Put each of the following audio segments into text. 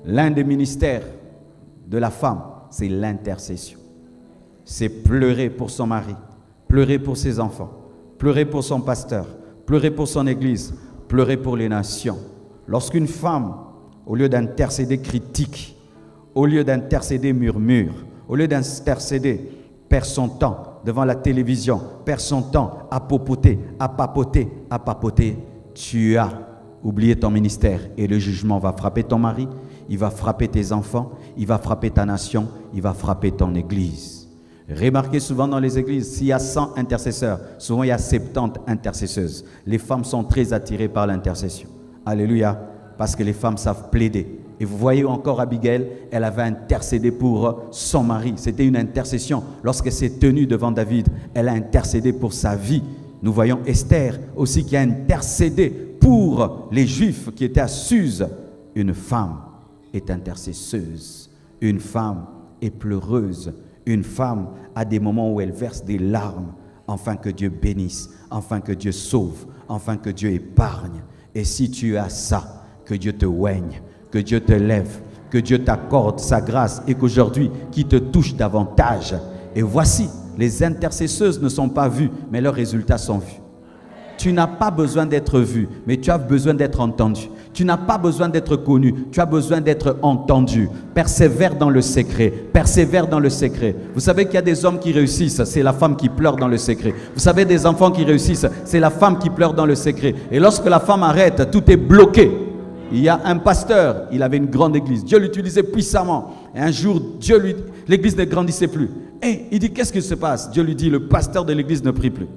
L'un des ministères de la femme, c'est l'intercession. C'est pleurer pour son mari, pleurer pour ses enfants, pleurer pour son pasteur, pleurer pour son église, pleurer pour les nations. Lorsqu'une femme, au lieu d'intercéder, critique, au lieu d'intercéder, murmure, au lieu d'intercéder, perd son temps devant la télévision, perd son temps à popoter, à papoter, à papoter, tu as oublié ton ministère et le jugement va frapper ton mari, il va frapper tes enfants, il va frapper ta nation, il va frapper ton église. Remarquez souvent dans les églises, s'il y a 100 intercesseurs, souvent il y a 70 intercesseuses. Les femmes sont très attirées par l'intercession. Alléluia, parce que les femmes savent plaider. Et vous voyez encore Abigail, elle avait intercédé pour son mari. C'était une intercession. Lorsqu'elle s'est tenue devant David, elle a intercédé pour sa vie. Nous voyons Esther aussi qui a intercédé pour les Juifs qui étaient à Suse. Une femme est intercesseuse. Une femme est pleureuse. Une femme a des moments où elle verse des larmes, afin que Dieu bénisse, afin que Dieu sauve, afin que Dieu épargne. Et si tu as ça, que Dieu te oigne, que Dieu te lève, que Dieu t'accorde sa grâce et qu'aujourd'hui, qu'il te touche davantage. Et voici, les intercesseuses ne sont pas vues, mais leurs résultats sont vus. Tu n'as pas besoin d'être vu, mais tu as besoin d'être entendu. Tu n'as pas besoin d'être connu, tu as besoin d'être entendu. Persévère dans le secret, persévère dans le secret. Vous savez qu'il y a des hommes qui réussissent, c'est la femme qui pleure dans le secret. Vous savez des enfants qui réussissent, c'est la femme qui pleure dans le secret. Et lorsque la femme arrête, tout est bloqué. Il y a un pasteur, il avait une grande église. Dieu l'utilisait puissamment. Et un jour, l'église ne grandissait plus. Et il dit, qu'est-ce qui se passe? Dieu lui dit, le pasteur de l'église ne prie plus.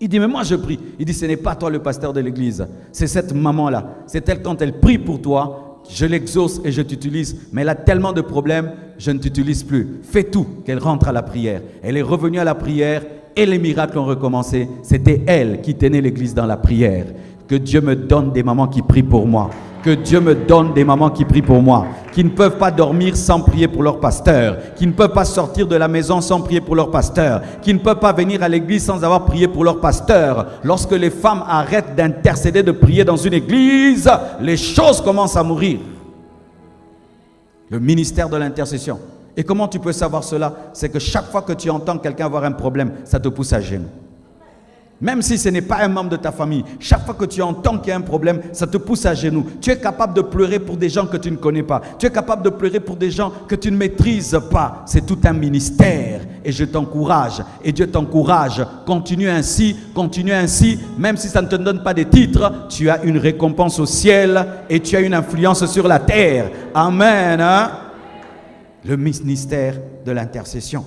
Il dit, mais moi je prie. Il dit, ce n'est pas toi le pasteur de l'église. C'est cette maman-là. C'est elle, quand elle prie pour toi, je l'exauce et je t'utilise. Mais elle a tellement de problèmes, je ne t'utilise plus. Fais tout qu'elle rentre à la prière. Elle est revenue à la prière et les miracles ont recommencé. C'était elle qui tenait l'église dans la prière. Que Dieu me donne des mamans qui prient pour moi. Que Dieu me donne des mamans qui prient pour moi. Qui ne peuvent pas dormir sans prier pour leur pasteur. Qui ne peuvent pas sortir de la maison sans prier pour leur pasteur. Qui ne peuvent pas venir à l'église sans avoir prié pour leur pasteur. Lorsque les femmes arrêtent d'intercéder, de prier dans une église, les choses commencent à mourir. Le ministère de l'intercession. Et comment tu peux savoir cela? C'est que chaque fois que tu entends quelqu'un avoir un problème, ça te pousse à genoux. Même si ce n'est pas un membre de ta famille, chaque fois que tu entends qu'il y a un problème, ça te pousse à genoux. Tu es capable de pleurer pour des gens que tu ne connais pas. Tu es capable de pleurer pour des gens que tu ne maîtrises pas. C'est tout un ministère. Et je t'encourage, et Dieu t'encourage. Continue ainsi, même si ça ne te donne pas des titres, tu as une récompense au ciel et tu as une influence sur la terre. Amen. Hein? Le ministère de l'intercession.